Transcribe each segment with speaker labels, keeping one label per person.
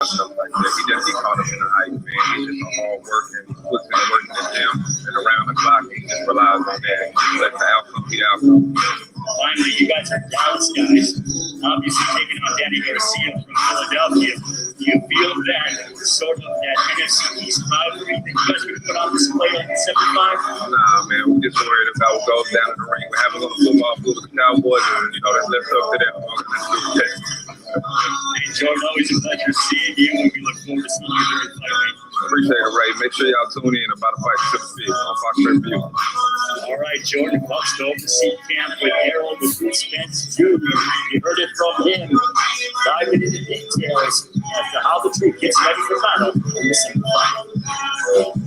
Speaker 1: stuff like that. He just get caught up in the hype, man. He's just a hard worker and he puts in the work in the gym and around the clock. He just relies on that and just let the outcome be the outcome.
Speaker 2: Finally, you guys are Dallas guys. Obviously taking on Danny Garcia from Philadelphia. Do you feel that sort of that NFC East rivalry that you guys are going to put on display like in 75?
Speaker 1: Nah, man, we're just worried about what goes down in the ring. We're having a little football field with the Cowboys, and that's left up to them.
Speaker 2: Hey, Jordan, always a pleasure seeing you, and we look forward to seeing you during the fight week.
Speaker 1: Appreciate it, Ray. Make sure y'all tune in about a fight to the field on Fox Review.
Speaker 2: All right, Jordan, let's go to see camp with Errol Spence Jr. You heard it from him. Diving into details as to how the troop gets ready for battle in the semifinal.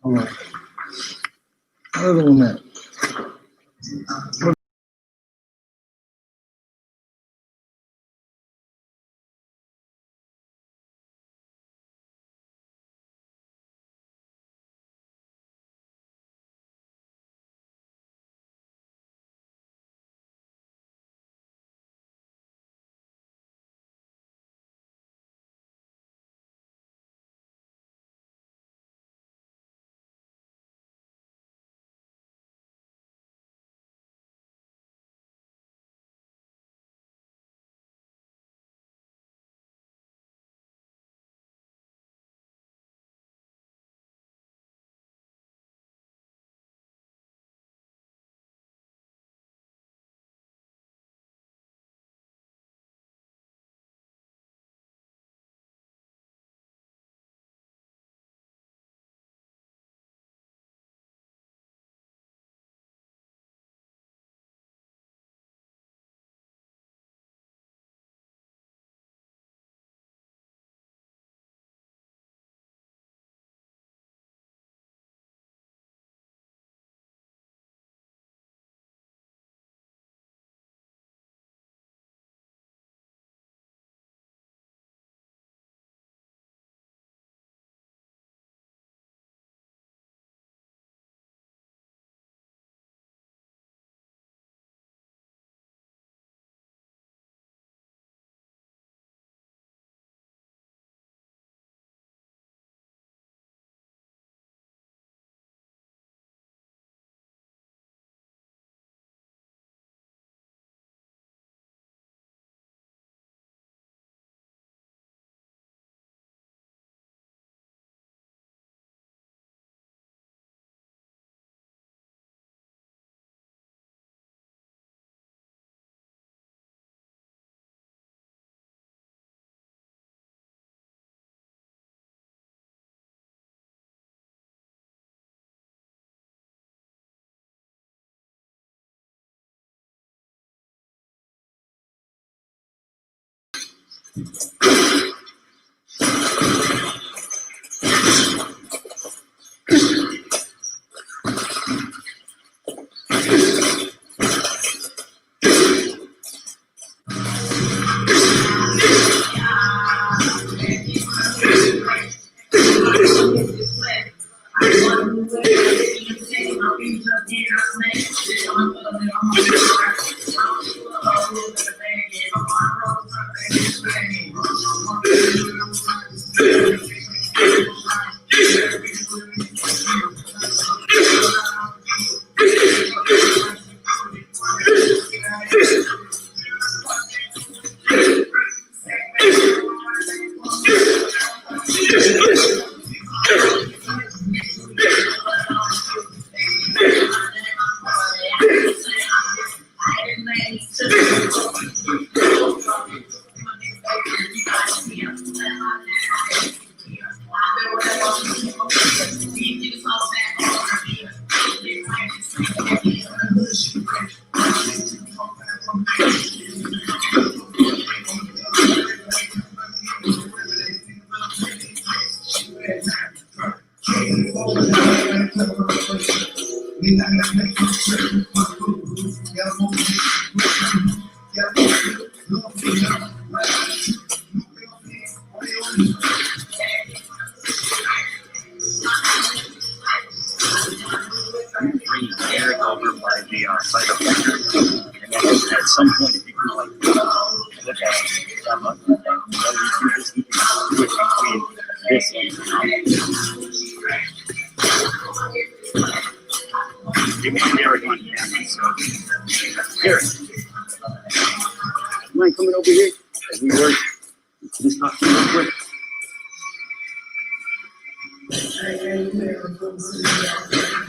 Speaker 3: All right. Other than that.
Speaker 2: Bring Derrick over by the side of Victor. And then at some point, if you can like look at that much, you can switch between this and give me Derrick on camera. So Derrick, mind coming over here as we work? Just talk to you real quick.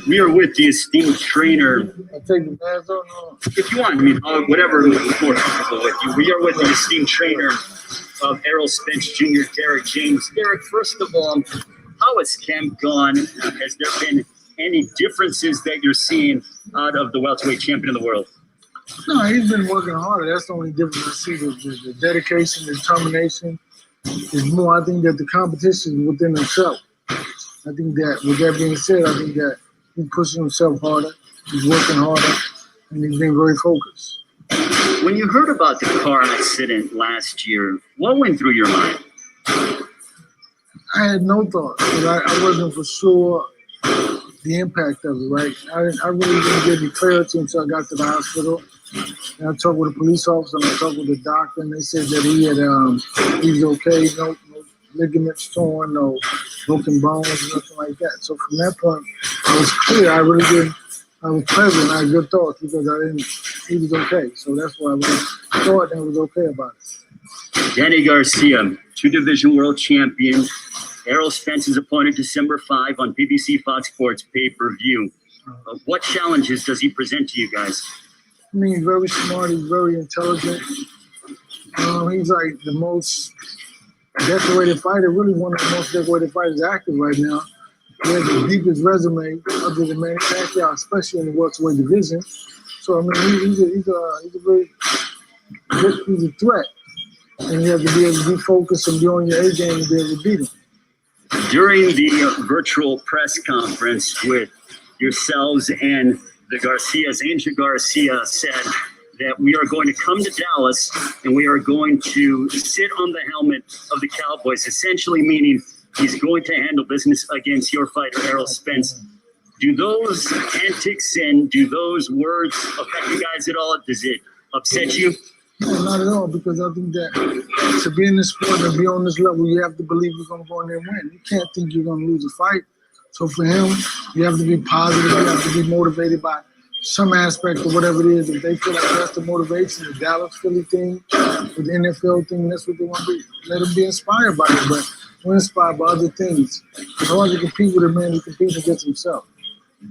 Speaker 2: We are with the esteemed trainer.
Speaker 3: I take the mask off. No.
Speaker 2: If you want, I mean, whatever is more comfortable with you. We are with the esteemed trainer of Errol Spence Jr., Derrick James. Derrick, first of all, how has camp gone? Has there been any differences that you're seeing out of the welterweight champion of the world?
Speaker 3: No, he's been working harder. That's the only difference I see. The dedication, the determination is more. I think that the competition is within himself. I think that, with that being said, I think that he's pushing himself harder, he's working harder, and he's being very focused.
Speaker 2: When you heard about the car accident last year, what went through your mind?
Speaker 3: I had no thought, because I wasn't for sure the impact of it, right? I really didn't get any clarity until I got to the hospital. And I talked with a police officer, and I talked with the doctor, and they said that he was okay, no ligaments torn, no broken bones, nothing like that. So from that point, it was clear. I was present. I had good thoughts because he was okay. So that's why I thought I was okay about it.
Speaker 2: Danny Garcia, two-division world champion. Errol Spence is appointed December 5 on BBC Fox Sports pay-per-view. What challenges does he present to you guys?
Speaker 3: I mean, he's very smart. He's very intelligent. He's like the most decorated fighter, really one of the most decorated fighters active right now. He has the deepest resume other than Manny Pacquiao, especially in the welterweight division. So I mean, he's a threat, and you have to be able to be focused and be on your A game to be able to beat him.
Speaker 2: During the virtual press conference with yourselves and the Garcias, Angel Garcia said that we are going to come to Dallas and we are going to sit on the helmet of the Cowboys, essentially meaning he's going to handle business against your fighter, Errol Spence. Do those antics and do those words affect you guys at all? Does it upset you?
Speaker 3: No, not at all, because I think that to be in this sport and be on this level, you have to believe you're going to go in there and win. You can't think you're going to lose a fight. So for him, you have to be positive. You have to be motivated by some aspect of whatever it is. If they feel like that's the motivation, the Dallas Philly thing, or the NFL thing, that's what they want to be. Let them be inspired by it, but we're inspired by other things. It's hard to compete with a man who competes against himself.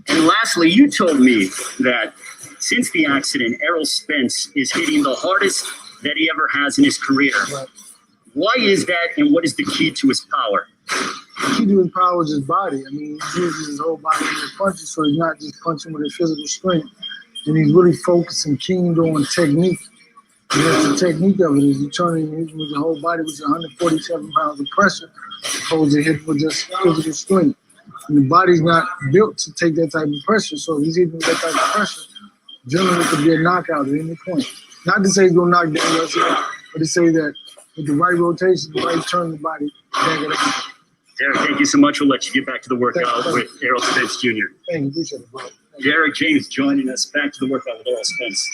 Speaker 2: And lastly, you told me that since the accident, Errol Spence is hitting the hardest that he ever has in his career.
Speaker 3: Right.
Speaker 2: Why is that, and what is the key to his power?
Speaker 3: The key to his power is his body. I mean, he uses his whole body in his punches, so he's not just punching with his physical strength. And he's really focused and keen on technique. And that's the technique of it, is you turning with your whole body with 147 pounds of pressure, opposed to hit with just physical strength. And the body's not built to take that type of pressure, so if he's hitting with that type of pressure, generally it could be a knockout at any point. Not to say he's going to knock down Garcia, but to say that with the right rotation, the right turn of the body, back it up.
Speaker 2: Derrick, thank you so much. We'll let you get back to the workout with Errol Spence Jr.
Speaker 3: Thank you. Appreciate it, bro.
Speaker 2: Derrick James joining us. Back to the workout with Errol Spence.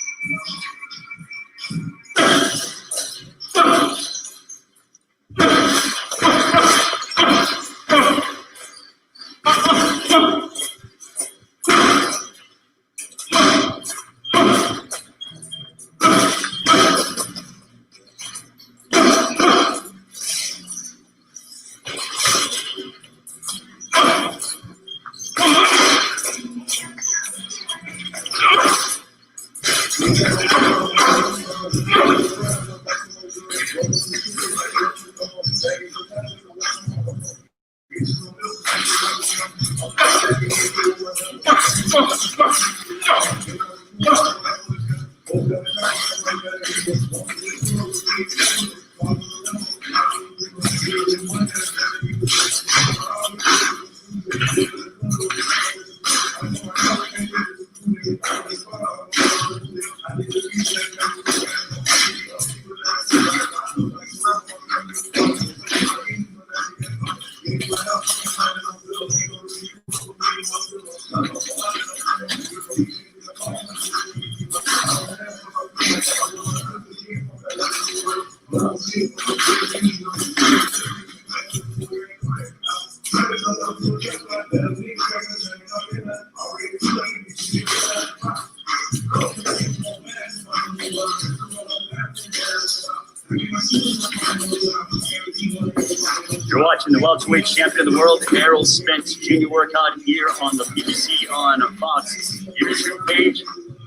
Speaker 2: You're watching the welterweight champion of the world, Errol Spence Jr. workout here on the BBC on Fox YouTube page.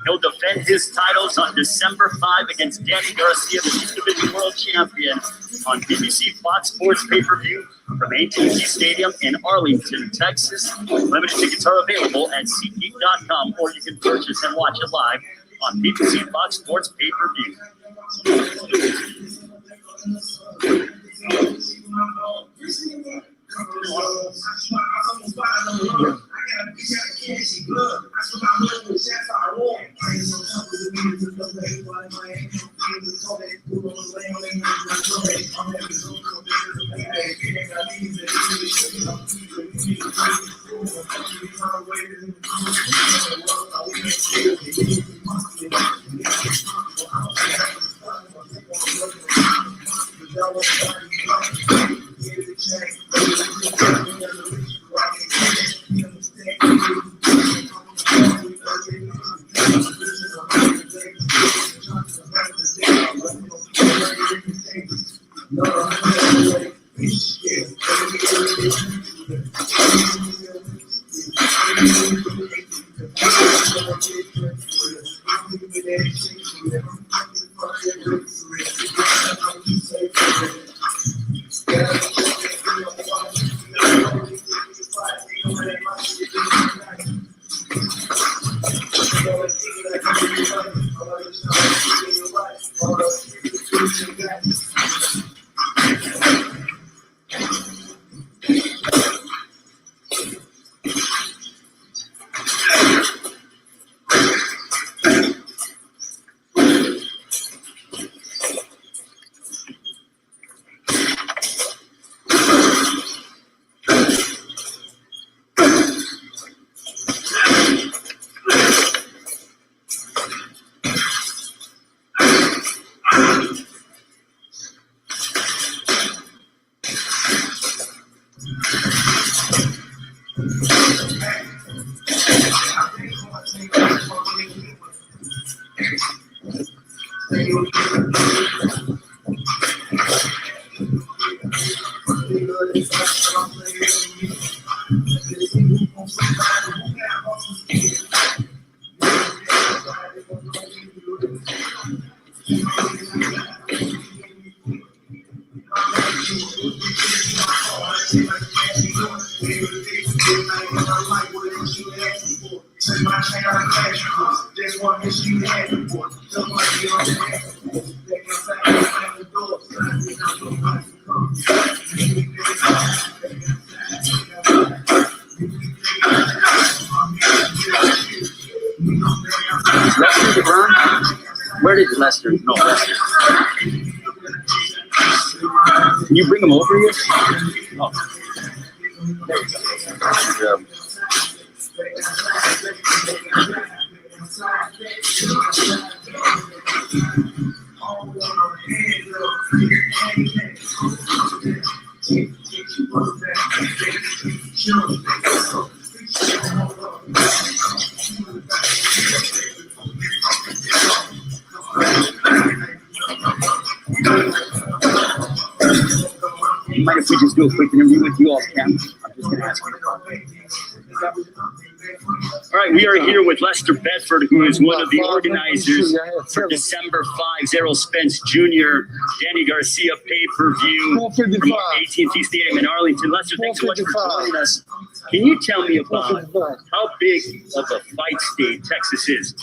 Speaker 2: He'll defend his titles on December 5 against Danny Garcia, the East Division World Champion, on BBC Fox Sports pay-per-view from AT&T Stadium in Arlington, Texas. Limited tickets are available at SeatGeek.com, or you can purchase and watch it live on BBC Fox Sports pay-per-view. Where did Lester? No, Lester. Can you bring him over here? Oh. There you go. You mind if we just do a quick interview with you off camera? I'm just going to ask you. All right, we are here with Lester Bedford, who is one of the organizers for December 5's Errol Spence Jr. Danny Garcia pay-per-view from AT&T Stadium in Arlington. Lester, thanks so much for joining us. Can you tell me about how big of a fight state Texas is?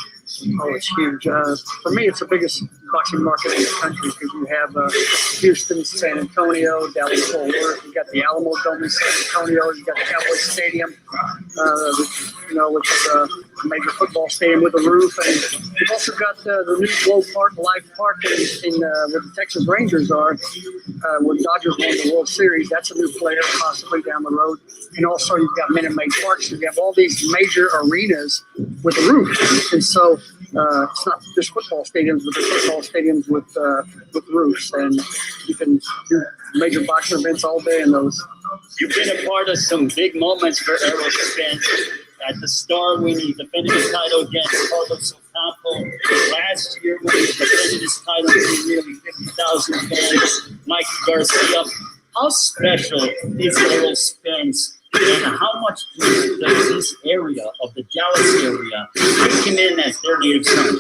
Speaker 4: Oh, it's huge. For me, it's the biggest boxing market in the country because you have Houston, San Antonio, Dallas, Fort Worth. You got the Alamo Dome in San Antonio. You got the Cowboys Stadium, which is a major football stadium with a roof. And you've also got the new Globe Park, Life Park, where the Texas Rangers are, where Dodgers won the World Series. That's a new player possibly down the road. And also you've got Minute Maid Park. So you have all these major arenas with a roof. And so it's not just football stadiums, but they're football stadiums with roofs. And you can do major boxing events all day in those.
Speaker 2: You've been a part of some big moments for Errol Spence. At the start when he defended his title against Carlos Ocampo. Last year when he defended his title to nearly 50,000 fans, Mikey Garcia. How special is Errol Spence? And how much does this area of the Dallas area take him in as their native son?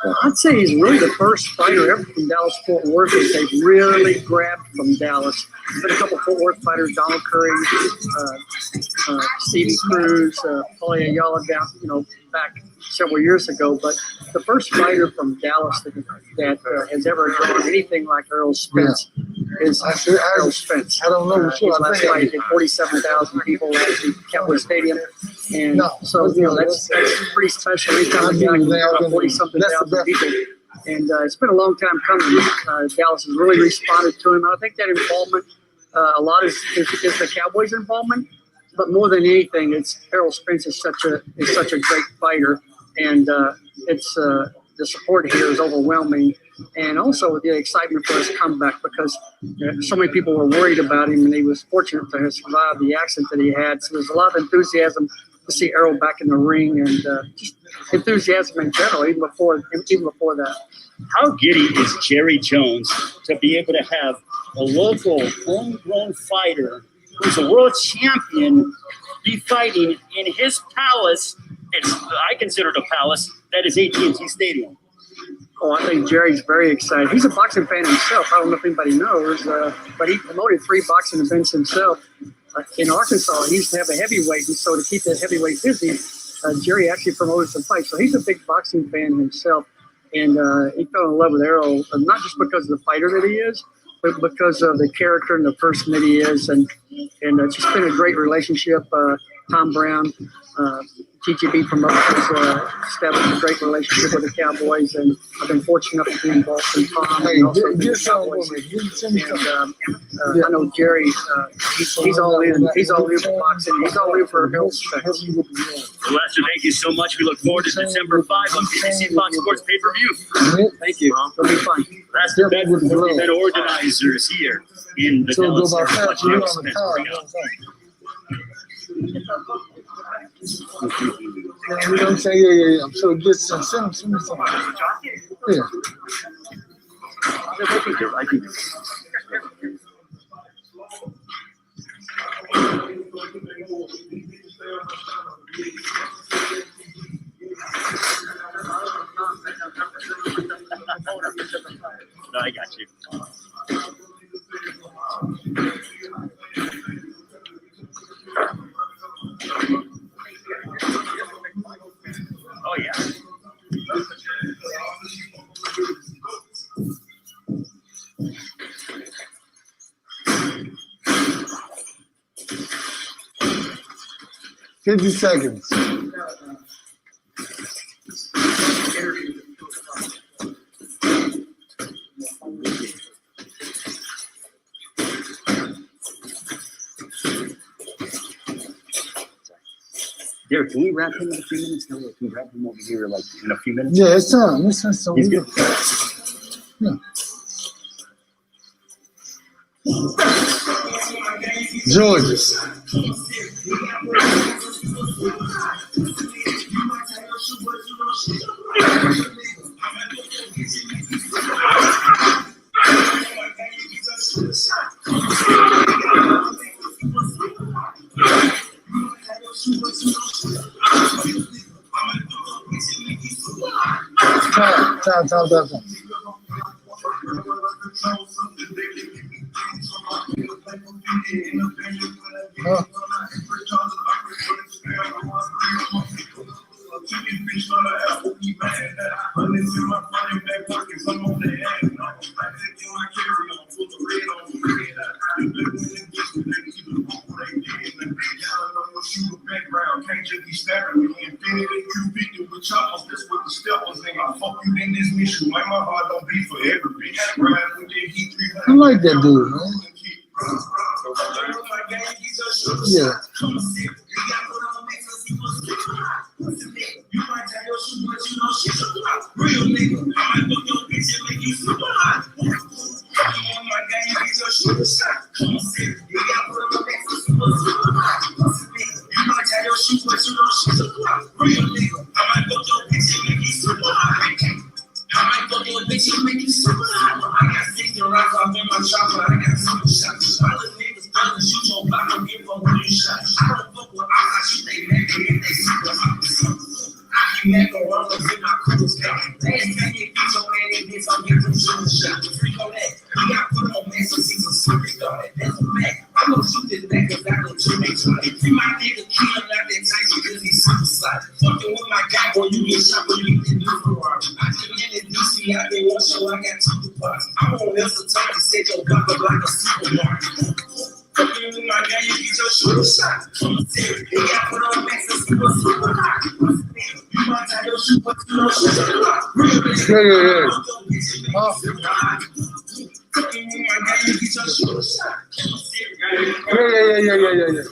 Speaker 4: Well, I'd say he's really the first fighter ever from Dallas-Fort Worth that they've really grabbed from Dallas. There's been a couple of Fort Worth fighters, Donald Curry, Stevie Cruz, Paulie Ayala down, back several years ago. But the first fighter from Dallas that has ever drawn anything like Errol Spence is Errol Spence.
Speaker 3: I don't know.
Speaker 4: His last fight did 47,000 people at the Cowboys Stadium. And so, that's pretty special. Anytime a guy can draw 40-something thousand people. And it's been a long time coming. Dallas has really responded to him. And I think that involvement, a lot is the Cowboys' involvement. But more than anything, it's Errol Spence is such a great fighter. And it's the support here is overwhelming. And also the excitement for his comeback because so many people were worried about him, and he was fortunate to have survived the accident that he had. So there's a lot of enthusiasm to see Errol back in the ring, and just enthusiasm in general, even before that.
Speaker 2: How giddy is Jerry Jones to be able to have a local homegrown fighter who's a world champion be fighting in his palace? I consider it a palace. That is AT&T Stadium.
Speaker 4: Oh, I think Jerry's very excited. He's a boxing fan himself. I don't know if anybody knows, but he promoted 3 boxing events himself. In Arkansas, he used to have a heavyweight, and so to keep that heavyweight busy, Jerry actually promoted some fights. So he's a big boxing fan himself, and he fell in love with Errol, not just because of the fighter that he is, but because of the character and the person that he is. And it's just been a great relationship. Tom Brown, TGB Promotions, established a great relationship with the Cowboys, and I've been fortunate enough to be involved in Tom and also the Cowboys. And I know Jerry, he's all in. He's all in for boxing. He's all in for Errol Spence.
Speaker 2: Lester, thank you so much. We look forward to December 5 on BBC Fox Sports pay-per-view.
Speaker 4: Thank you. It'll be fun.
Speaker 2: Lester Bedford, one of the event organizers here in the Dallas area. Watching Errol Spence bring out.
Speaker 3: You know what I'm saying? Yeah. I'm sure get some. Send me some. Yeah.
Speaker 2: I think No, I got you. Oh, yeah.
Speaker 3: $50 seconds.
Speaker 2: Derrick, can we wrap him in a few minutes? No, can we wrap him over here like in a few minutes?
Speaker 3: Yeah, it's time. It's time.
Speaker 2: He's good.
Speaker 3: Yeah. Georges. Time. Huh? I like that dude, man. Yeah. Yeah. Yeah.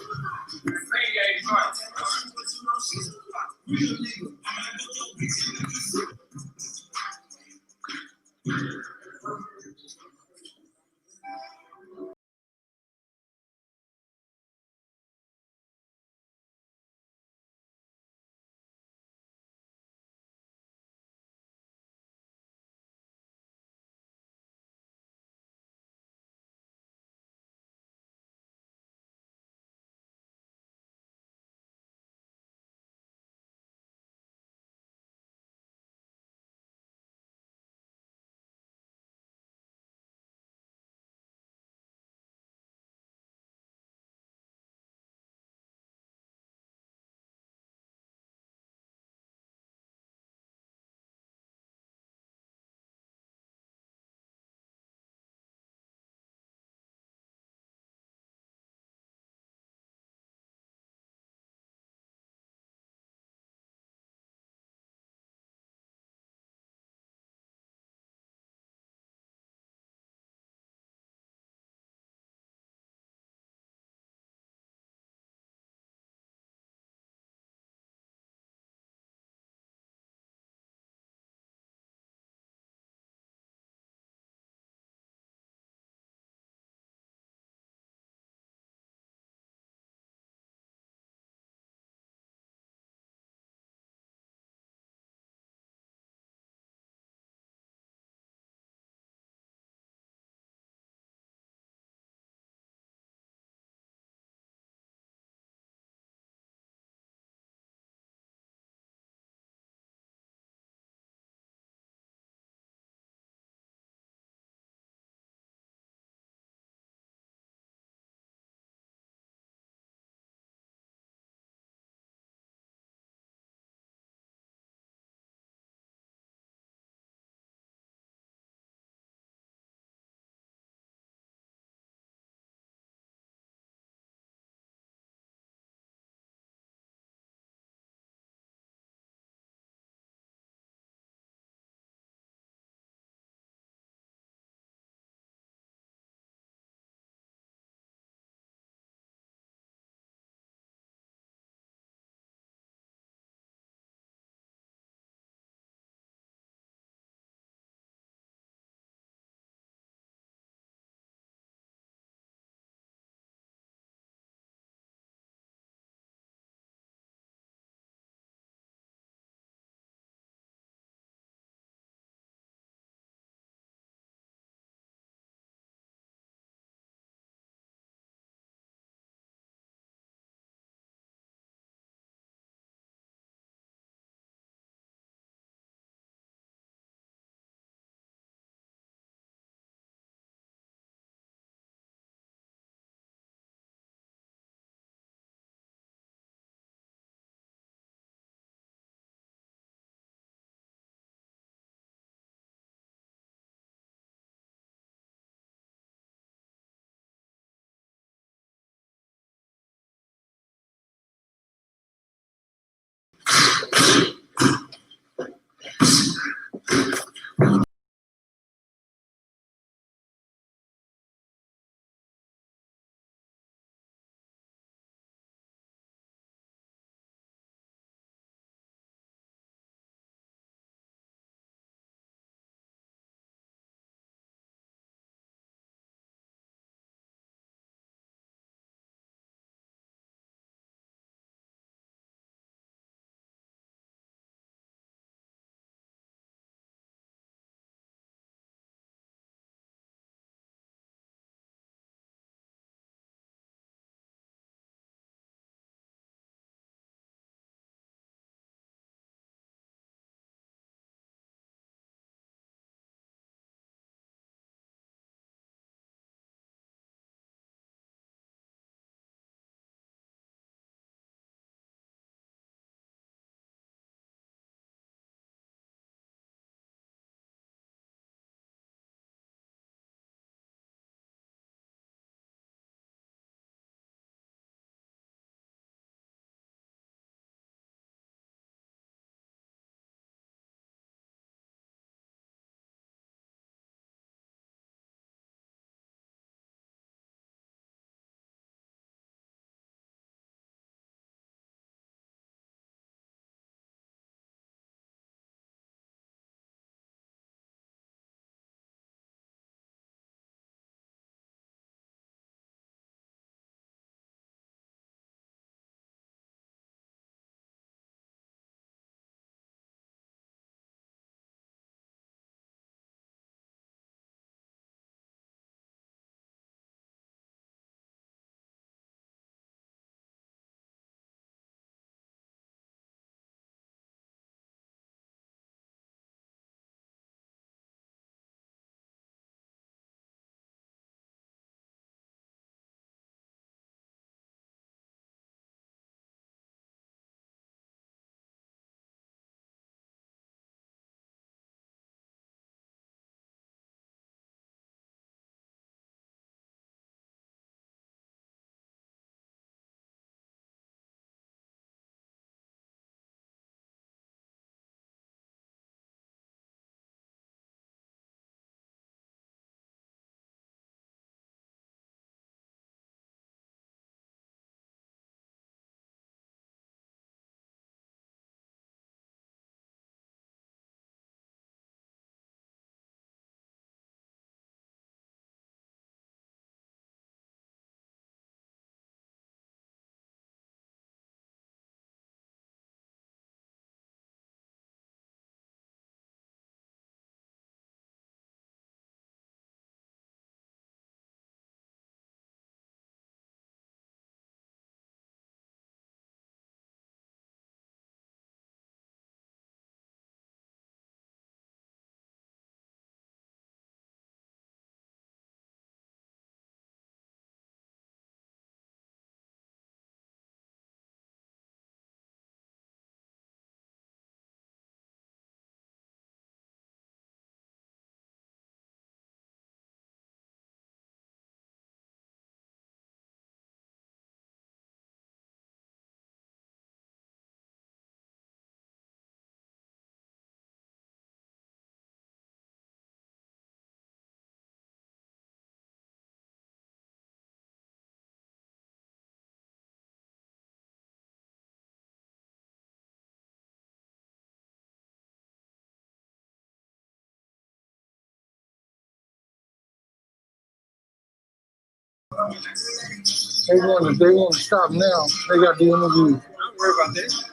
Speaker 3: They want to stop now. They got the interview.
Speaker 5: Don't worry about this.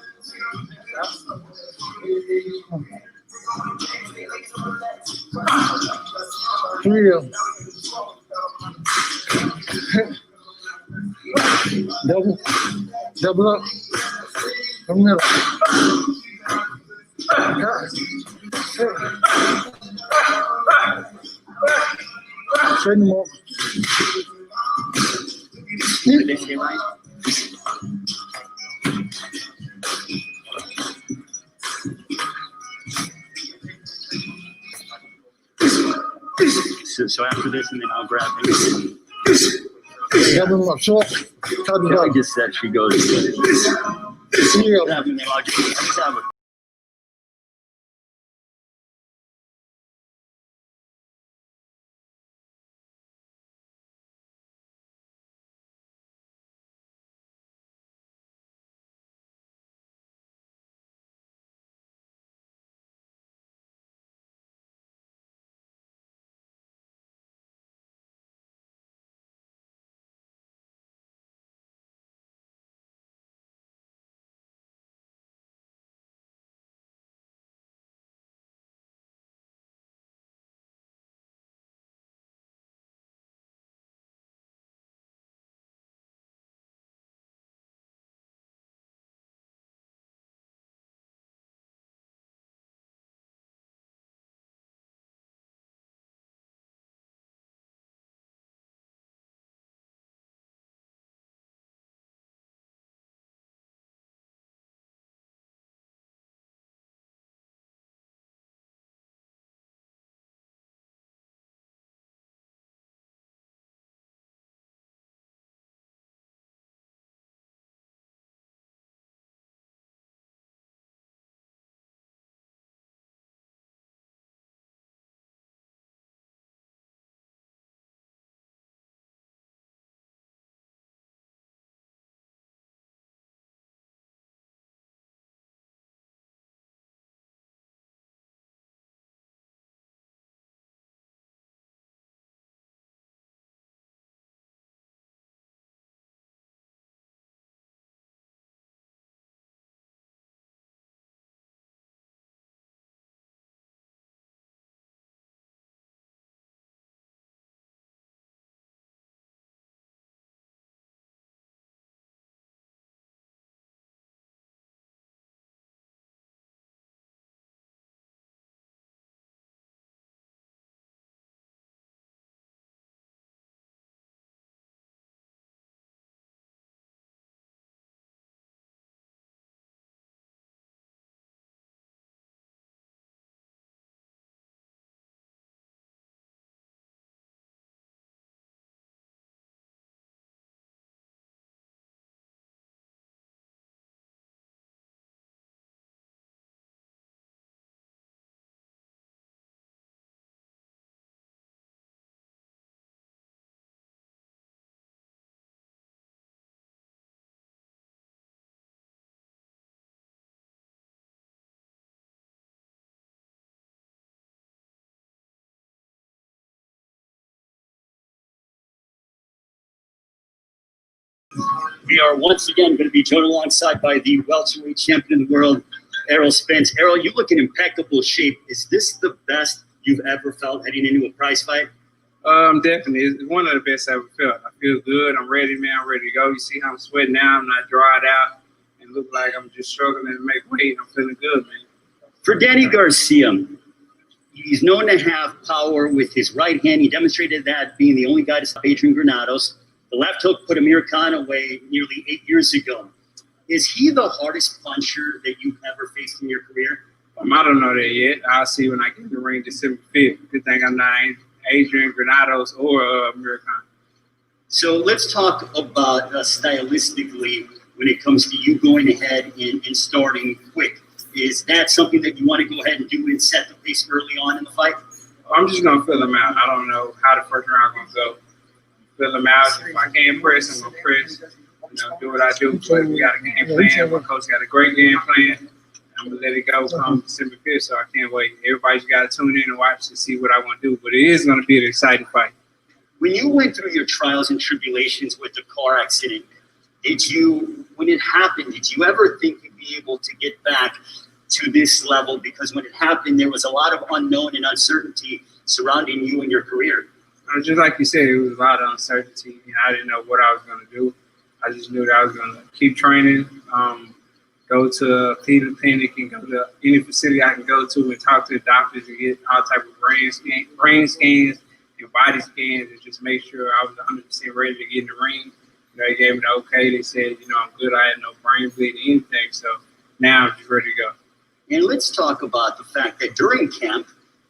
Speaker 3: Three of them. Double up. From the middle. Straighten them up.
Speaker 2: So after this, and then I'll grab him.
Speaker 3: Double them up short. Cut them
Speaker 2: I
Speaker 3: up.
Speaker 2: guess that should go to
Speaker 3: Three of them.
Speaker 2: grab him, and I'll just have a We are once again going to be joined alongside by the welterweight champion of the world, Errol Spence. Errol, you look in impeccable shape. Is this the best you've ever felt heading into a prize fight?
Speaker 5: Definitely. It's one of the best I ever felt. I feel good. I'm ready, man. I'm ready to go. You see how I'm sweating now. I'm not dried out and look like I'm just struggling to make weight. I'm feeling good, man.
Speaker 2: For Danny Garcia, he's known to have power with his right hand. He demonstrated that being the only guy to stop Adrian Granados. The left hook put Amir Khan away nearly 8 years ago. Is he the hardest puncher that you've ever faced in your career?
Speaker 5: I don't know that yet. I'll see when I get in the ring December 5th. Good thing I'm not Adrian Granados or Amir Khan.
Speaker 2: So let's talk about stylistically when it comes to you going ahead and starting quick. Is that something that you want to go ahead and do and set the pace early on in the fight?
Speaker 5: I'm just going to fill them out. I don't know how the first round going to go. Fill them out. If I can't press, I'm going to press. Do what I do. But we got a game plan. My coach got a great game plan. I'm going to let it go come December 5th, so I can't wait. Everybody's got to tune in and watch to see what I want to do. But it is going to be an exciting fight.
Speaker 2: When you went through your trials and tribulations with the car accident, when it happened, did you ever think you'd be able to get back to this level? Because when it happened, there was a lot of unknown and uncertainty surrounding you and your career.
Speaker 5: Just like you said, it was a lot of uncertainty. I didn't know what I was going to do. I just knew that I was going to keep training, go to a Cleveland clinic and go to any facility I can go to and talk to the doctors and get all type of brain scans and body scans and just make sure I was 100% ready to get in the ring. They gave me the okay. They said, I'm good. I had no brain bleed or anything. So now I'm just ready to go.
Speaker 2: And let's talk about the fact that during camp,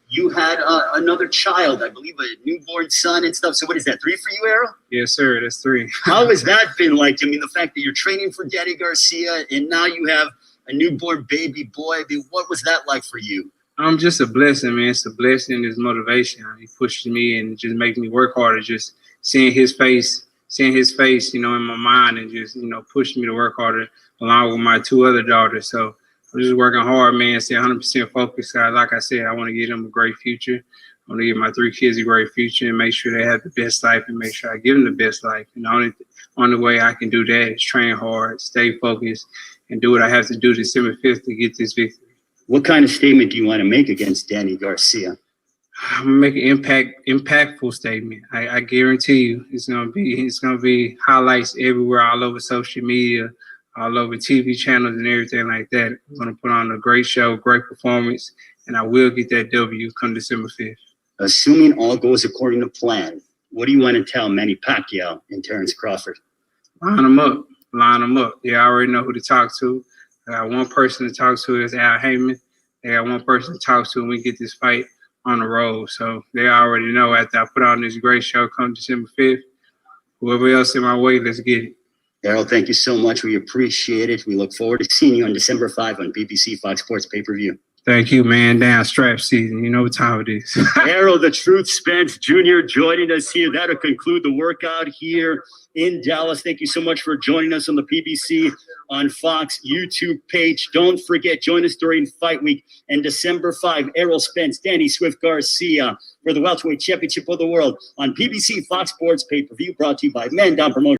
Speaker 2: you had another child, I believe a newborn son and stuff. So what is that, 3 for you, Errol?
Speaker 5: Yes, sir. That's 3.
Speaker 2: How has that been like? I mean, the fact that you're training for Daddy Garcia and now you have a newborn baby boy. I mean, what was that like for you?
Speaker 5: Just a blessing, man. It's a blessing. It's motivation. He pushes me and just makes me work harder. Just seeing his face, in my mind and just, pushing me to work harder along with my 2 other daughters. So I'm just working hard, man. Stay 100% focused. Like I said, I want to give them a great future. I want to give my 3 kids a great future and make sure they have the best life and make sure I give them the best life. And the only way I can do that is train hard, stay focused, and do what I have to do December 5th to get this victory.
Speaker 2: What kind of statement do you want to make against Danny Garcia?
Speaker 5: I'm gonna make an impactful statement. I guarantee you, it's gonna be highlights everywhere, all over social media, all over TV channels and everything like that. I'm gonna put on a great show, great performance, and I will get that W come December 5th.
Speaker 2: Assuming all goes according to plan, what do you want to tell Manny Pacquiao and Terrence Crawford?
Speaker 5: Line them up. They already know who to talk to. I got one person to talk to, that's Al Heyman. They got one person to talk to, and we get this fight on the road. So they already know after I put on this great show come December 5th, whoever else in my way, let's get it.
Speaker 2: Errol, thank you so much. We appreciate it. We look forward to seeing you on December 5 on BBC Fox Sports pay-per-view.
Speaker 5: Thank you, man. Down strap season. You know what time it is.
Speaker 2: Errol, the Truth Spence Jr. joining us here. That'll conclude the workout here in Dallas. Thank you so much for joining us on the PBC on Fox YouTube page. Don't forget, join us during Fight Week and December 5, Errol Spence, Danny Swift Garcia for the Welterweight Championship of the World on PBC Fox Sports pay-per-view, brought to you by Man Down Promotions.